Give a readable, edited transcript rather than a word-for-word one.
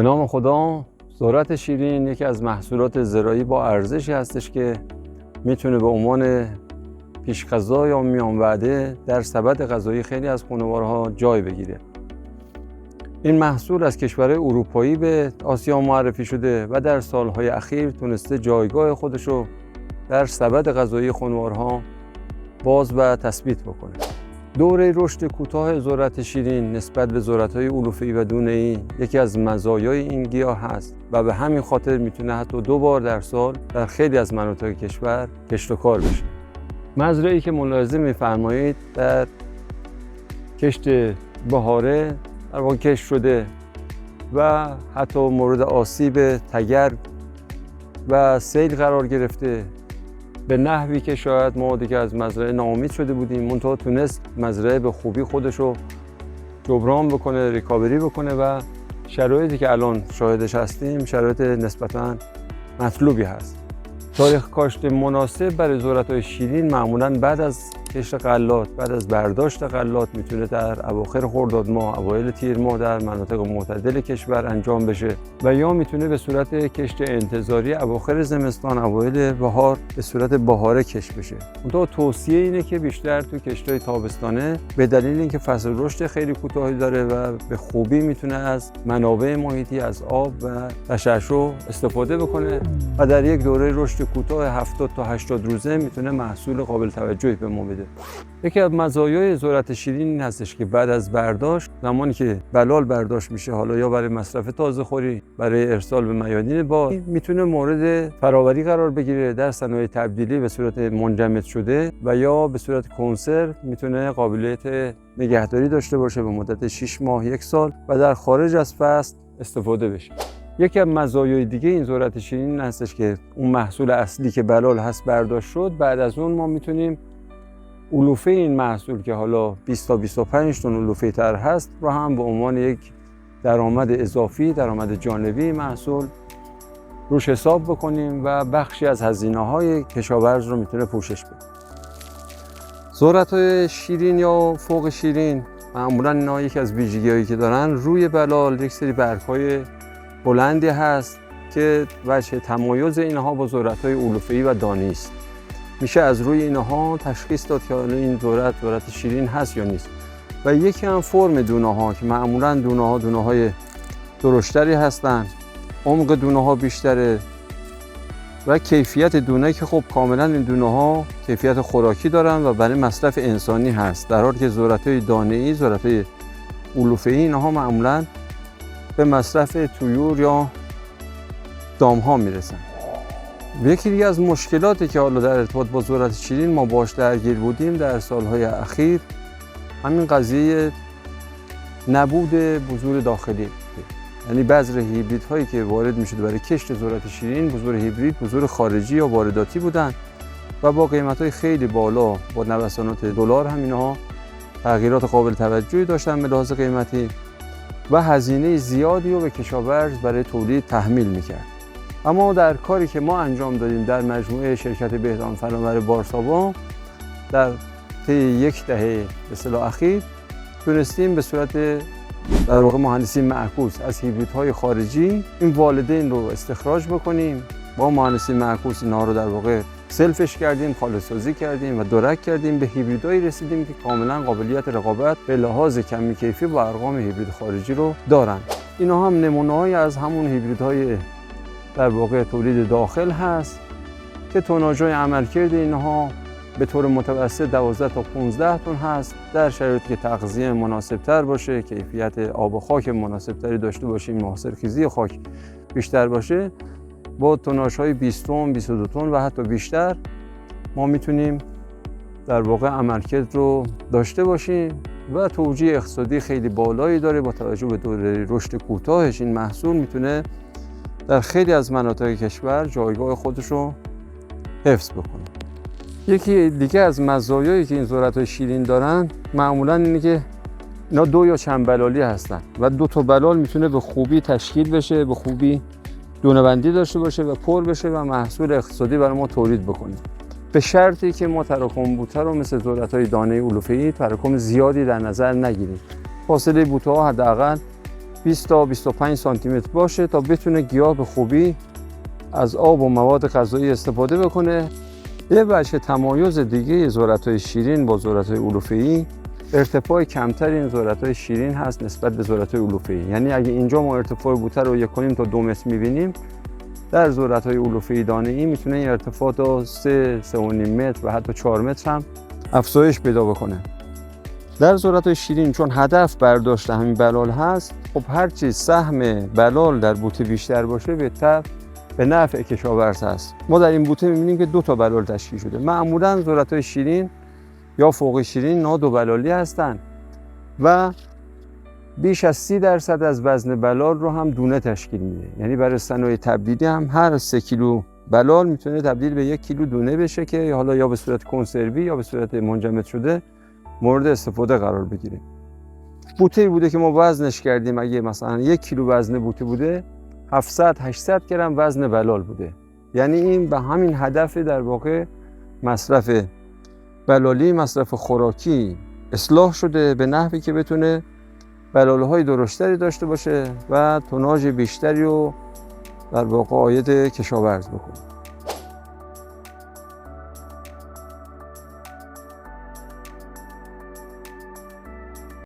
به نام خدا. ذرت شیرین یکی از محصولات زراعی با ارزشی هستش که میتونه به عنوان پیش‌غذا یا میان وعده در سبد غذایی خیلی از خانوارها جای بگیره. این محصول از کشورهای اروپایی به آسیا معرفی شده و در سالهای اخیر تونسته جایگاه خودشو در سبد غذایی خانوارها باز و تثبیت بکنه. دوره رشد کوتاه ذرت شیرین نسبت به ذرت‌های علوفه‌ای و دونه‌ای یکی از مزایای این گیاه هست و به همین خاطر میتونه حتی 2 بار در سال در خیلی از مناطق کشور کشت و کار بشه. مزرعه‌ای که ملاحظه می‌فرمایید در کشت بهاره در واقع کشت شده و حتی مورد آسیب تگرگ و سیل قرار گرفته، به نحوی که شاید ما دیگه از مزرعه ناامید شده بودیم، منتها تونست مزرعه به خوبی خودشو جبران بکنه، ریکاوری بکنه و شرایطی که الان شاهدش هستیم شرایط نسبتاً مطلوبی هست. تاریخ کاشت مناسب برای ذرت‌های شیرین معمولاً بعد از کشت غلات، بعد از برداشت غلات میتونه در اواخر خرداد ماه، اوایل تیر ماه در مناطق معتدل کشور انجام بشه و یا میتونه به صورت کشت انتظاری اواخر زمستان، اوایل بهار به صورت بهاره کشت بشه. منتها توصیه اینه که بیشتر تو کشت‌های تابستانه به دلیل اینکه فصل رشد خیلی کوتاهی داره و به خوبی میتونه از منابع محیطی، از آب و تشعشع استفاده بکنه و در یک دوره رشد کوتاه 70 تا 80 روزه میتونه محصول قابل توجهی به ما بده. یکی از مزایای ذرت شیرین این هستش که بعد از برداشت، زمانی که بلال برداشت میشه، حالا یا برای مصرف تازه خوری، برای ارسال به میادین باغ، میتونه مورد فراوری قرار بگیره در صنایع تبدیلی به صورت منجمد شده و یا به صورت کنسرو میتونه قابلیت نگهداری داشته باشه به مدت 6 ماه 1 سال و در خارج از فصل استفاده بشه. یکی از مزایای دیگه این ذرت شیرین هستش که اون محصول اصلی که بلال هست برداشت شد، بعد از اون ما میتونیم علوفه این محصول که حالا 20 تا 25 تن علوفه تر هست رو هم به عنوان یک درآمد اضافی، درآمد جانبی محصول روش حساب بکنیم و بخشی از هزینه‌های کشاورز رو میتونه پوشش بده. ذرت‌های شیرین یا فوق شیرین معمولاً اینا یکی از ویژگی‌هایی که دارن، روی بلال یک سری برگ‌های بلندی هست که وجه تمایز اینها با ذرت‌های علوفه‌ای و دانه‌ای است. میشه از روی اینها تشخیص داد که این ذرت شیرین هست یا نیست. و یکی هم فرم دونه ها که معمولا دونه های درشتری هستن، عمق دونه ها بیشتره و کیفیت دونه که خب کاملا این دونه ها کیفیت خوراکی دارن و برای مصرف انسانی هست، در حالی که ذرت‌های دانه‌ای، ذرت‌های علوفه‌ای اینها معمولا به مصرف طیور یا دام ها میرسن. یکی دیگه از مشکلاتی که حالا در ارتباط با ذرت شیرین ما باش درگیر بودیم در سالهای اخیر، همین قضیه نبود بذور داخلی، یعنی بذر هیبریدهایی که وارد میشد برای کشت ذرت شیرین، بذور هیبرید، بذور خارجی یا وارداتی بودن و با قیمت‌های خیلی بالا، با نوسانات دلار هم اینها تغییرات قابل توجهی داشتن به لحاظ قیمتی و هزینه زیادی رو به کشاورز برای تولید تحمیل میکرد. اما در کاری که ما انجام دادیم در مجموعه شرکت بهدان فناور بارسابا در طی 1 دهه به اصطلاح اخیر تونستیم به صورت در واقع مهندسی معکوس از هیبریدهای خارجی این والدین رو استخراج بکنیم. با مهندسی معکوس اینها رو در واقع سلفش کردیم، خالص‌سازی کردیم و درک کردیم، به هیبریدهایی رسیدیم که کاملا قابلیت رقابت به لحاظ کمی کیفی با ارقام هیبرید خارجی رو دارن. اینا هم نمونه‌هایی از همون هیبریدهای در واقع تولید داخل هست که توناژهای عملکرد اینها به طور متوسط 12 تا 15 تن هست. در شرایطی که تغذیه مناسب‌تر باشه، کیفیت آب و خاک مناسب‌تری داشته باشیم، محاصرخیزی خاک بیشتر باشه، با توناژهای 20 تن، 22 تن و حتی بیشتر ما میتونیم در واقع عملکرد رو داشته باشیم و توجیه اقتصادی خیلی بالایی داره. با توجه به دوره رشد کوتاهش این محصول میتونه در خیلی از مناطق کشور جایگاه خودش رو حفظ بکنه. یکی دیگه از مزایایی که این ذرت‌های شیرین دارن معمولاً اینه که اینا 2 یا چند بلالی هستن و 2 تا بلال میتونه به خوبی تشکیل بشه، به خوبی دونه‌بندی داشته باشه و پر بشه و محصول اقتصادی برای ما تولید بکنه، به شرطی که ما تراکم بوته رو مثل ذرت‌های دانه علوفه‌ای تراکم زیادی در نظر نگیریم. فاصله بوته‌ها حداقل 20 تا 25 سانتی متر باشه تا بتونه گیاه به خوبی از آب و مواد غذایی استفاده بکنه. یه وجه تمایز دیگه ذرت‌های شیرین با ذرت‌های علوفه‌ای، ارتفاع کمتر این ذرت‌های شیرین هست نسبت به ذرت‌های علوفه‌ای. یعنی اگه اینجا ما ارتفاع بوته رو 1.5 تا 2 متر می‌بینیم، در ذرت‌های علوفه‌ای دانه‌ای میتونه این ارتفاع تا 3.5 متر و حتی 4 متر هم افزایش پیدا بکنه. در ذرت‌های شیرین چون هدف برداشت همین بلال هست، خب هرچی سهم بلال در بوته بیشتر باشه بهتر به نفع کشاورز هست. ما در این بوته می‌بینیم که 2 تا بلال تشکیل شده. معمولاً ذرت‌های شیرین یا فوق شیرین اینا 2 بلالی هستن و بیش از 30% از وزن بلال رو هم دونه تشکیل میده. یعنی برای صنایع تبدیلی هم هر 3 کیلو بلال میتونه تبدیل به 1 کیلو دونه بشه که حالا یا به صورت کنسروی یا به صورت منجمد شده مورد استفاده قرار بگیره. بوته‌ای بوده که ما وزنش کردیم، اگه مثلا 1 کیلو وزن بوته بوده 700-800 گرم وزن بلال بوده. یعنی این به همین هدف در واقع مصرف بلالی، مصرف خوراکی اصلاح شده به نحوی که بتونه بلالهای درشتری داشته باشه و توناژ بیشتری رو در واقع عاید کشاورز بکنه.